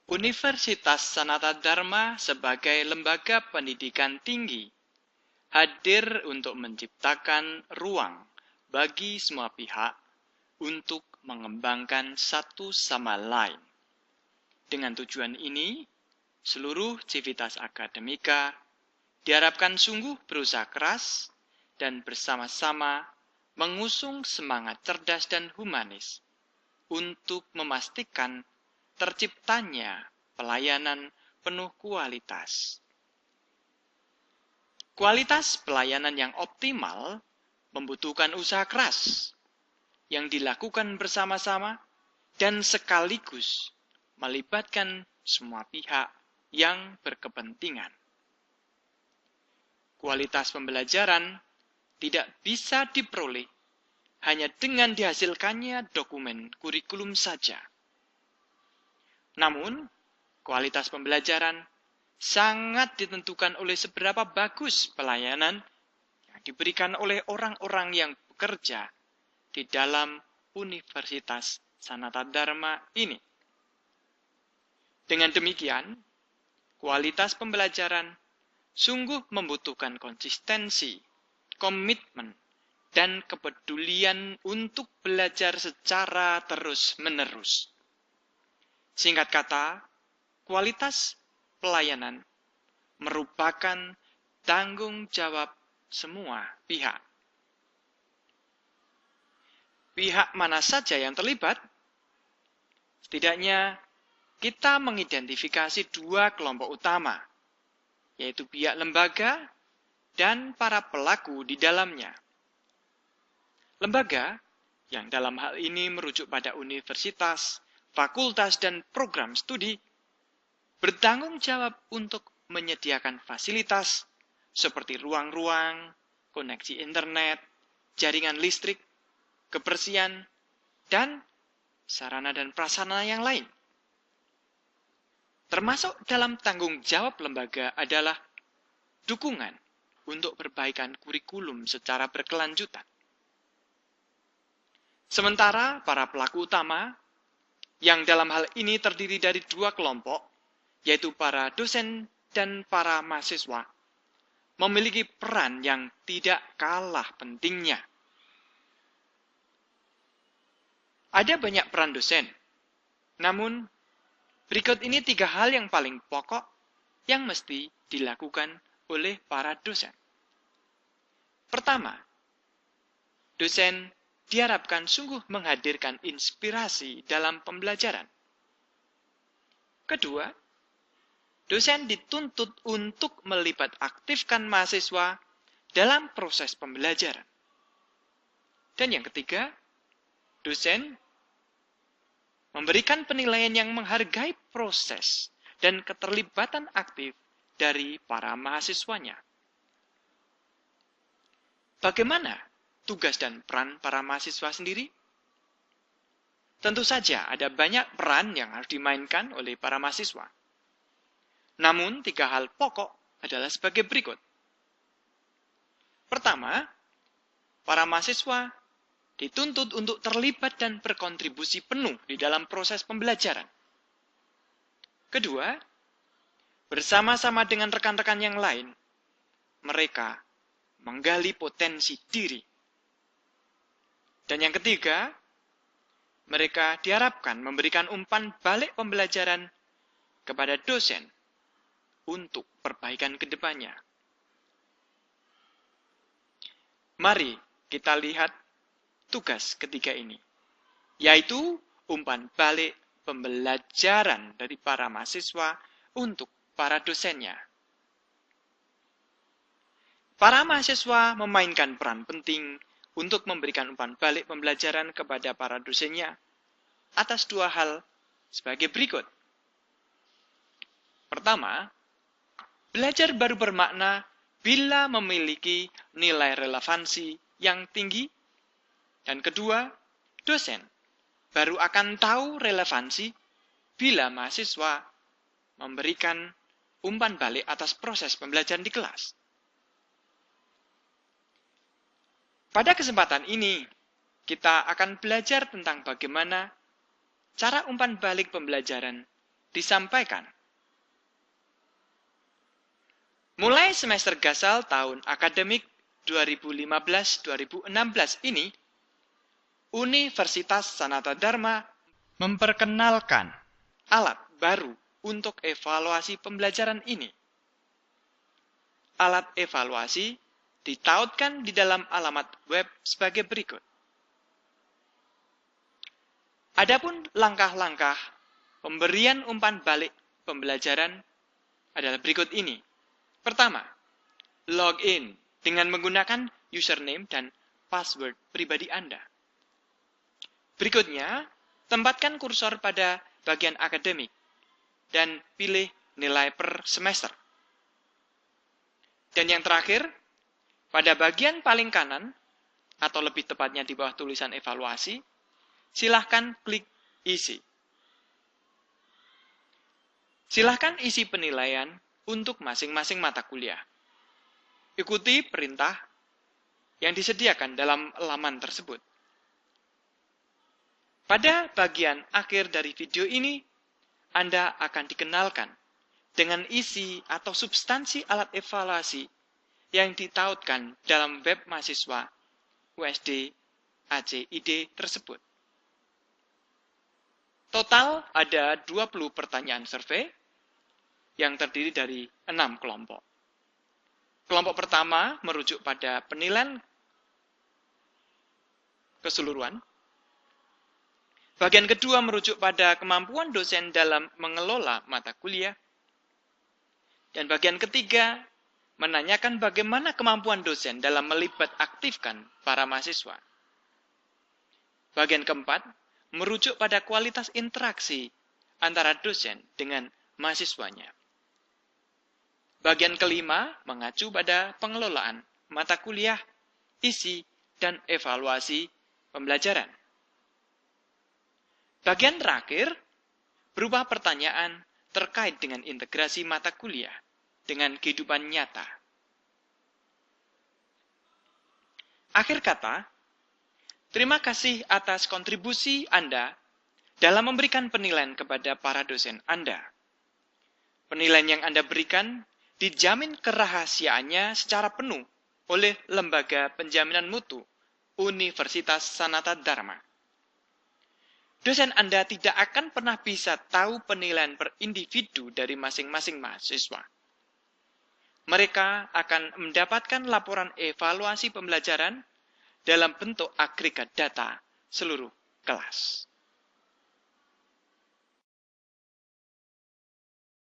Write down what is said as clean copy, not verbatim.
Universitas Sanata Dharma sebagai lembaga pendidikan tinggi hadir untuk menciptakan ruang bagi semua pihak untuk mengembangkan satu sama lain. Dengan tujuan ini, seluruh civitas akademika diharapkan sungguh berusaha keras dan bersama-sama mengusung semangat cerdas dan humanis untuk memastikan terciptanya pelayanan penuh kualitas. Kualitas pelayanan yang optimal membutuhkan usaha keras yang dilakukan bersama-sama dan sekaligus melibatkan semua pihak yang berkepentingan. Kualitas pembelajaran tidak bisa diperoleh hanya dengan dihasilkannya dokumen kurikulum saja. Namun, kualitas pembelajaran sangat ditentukan oleh seberapa bagus pelayanan yang diberikan oleh orang-orang yang bekerja di dalam Universitas Sanata Dharma ini. Dengan demikian, kualitas pembelajaran sungguh membutuhkan konsistensi, komitmen, dan kepedulian untuk belajar secara terus-menerus. Singkat kata, kualitas pelayanan merupakan tanggung jawab semua pihak. Pihak mana saja yang terlibat? Setidaknya, kita mengidentifikasi dua kelompok utama, yaitu pihak lembaga dan para pelaku di dalamnya. Lembaga, yang dalam hal ini merujuk pada universitas, fakultas, dan program studi, bertanggung jawab untuk menyediakan fasilitas seperti ruang-ruang, koneksi internet, jaringan listrik, kebersihan, dan sarana dan prasarana yang lain. Termasuk dalam tanggung jawab lembaga adalah dukungan untuk perbaikan kurikulum secara berkelanjutan. Sementara para pelaku utama, yang dalam hal ini terdiri dari dua kelompok, yaitu para dosen dan para mahasiswa, memiliki peran yang tidak kalah pentingnya. Ada banyak peran dosen, namun berikut ini 3 hal yang paling pokok yang mesti dilakukan oleh para dosen. Pertama, dosen diharapkan sungguh menghadirkan inspirasi dalam pembelajaran. Kedua, dosen dituntut untuk melibat aktifkan mahasiswa dalam proses pembelajaran. Dan yang ketiga, dosen memberikan penilaian yang menghargai proses dan keterlibatan aktif dari para mahasiswanya. Bagaimana tugas dan peran para mahasiswa sendiri? Tentu saja ada banyak peran yang harus dimainkan oleh para mahasiswa. Namun, 3 hal pokok adalah sebagai berikut. Pertama, para mahasiswa dituntut untuk terlibat dan berkontribusi penuh di dalam proses pembelajaran. Kedua, bersama-sama dengan rekan-rekan yang lain, mereka menggali potensi diri. Dan yang ketiga, mereka diharapkan memberikan umpan balik pembelajaran kepada dosen untuk perbaikan ke depannya. Mari kita lihat tugas ketiga ini, yaitu umpan balik pembelajaran dari para mahasiswa untuk para dosennya. Para mahasiswa memainkan peran penting untuk memberikan umpan balik pembelajaran kepada para dosennya atas 2 hal sebagai berikut. Pertama, belajar baru bermakna bila memiliki nilai relevansi yang tinggi. Dan kedua, dosen baru akan tahu relevansi bila mahasiswa memberikan umpan balik atas proses pembelajaran di kelas. Pada kesempatan ini, kita akan belajar tentang bagaimana cara umpan balik pembelajaran disampaikan. Mulai semester Gasal tahun akademik 2015-2016 ini, Universitas Sanata Dharma memperkenalkan alat baru untuk evaluasi pembelajaran ini. Alat evaluasi ditautkan di dalam alamat web sebagai berikut. Adapun langkah-langkah pemberian umpan balik pembelajaran adalah berikut ini. Pertama, login dengan menggunakan username dan password pribadi Anda. Berikutnya, tempatkan kursor pada bagian akademik dan pilih nilai per semester. Dan yang terakhir, pada bagian paling kanan, atau lebih tepatnya di bawah tulisan evaluasi, silahkan klik isi. Silahkan isi penilaian untuk masing-masing mata kuliah. Ikuti perintah yang disediakan dalam laman tersebut. Pada bagian akhir dari video ini, Anda akan dikenalkan dengan isi atau substansi alat evaluasi yang ditautkan dalam web mahasiswa USD ACID tersebut. Total ada 20 pertanyaan survei yang terdiri dari 6 kelompok. Kelompok pertama merujuk pada penilaian keseluruhan. Bagian kedua merujuk pada kemampuan dosen dalam mengelola mata kuliah. Dan bagian ketiga menanyakan bagaimana kemampuan dosen dalam melibat aktifkan para mahasiswa. Bagian keempat merujuk pada kualitas interaksi antara dosen dengan mahasiswanya. Bagian kelima mengacu pada pengelolaan mata kuliah, isi, dan evaluasi pembelajaran. Bagian terakhir berupa pertanyaan terkait dengan integrasi mata kuliah dengan kehidupan nyata. Akhir kata, terima kasih atas kontribusi Anda dalam memberikan penilaian kepada para dosen Anda. Penilaian yang Anda berikan dijamin kerahasiaannya secara penuh oleh Lembaga Penjaminan Mutu Universitas Sanata Dharma. Dosen Anda tidak akan pernah bisa tahu penilaian per individu dari masing-masing mahasiswa. Mereka akan mendapatkan laporan evaluasi pembelajaran dalam bentuk agregat data seluruh kelas.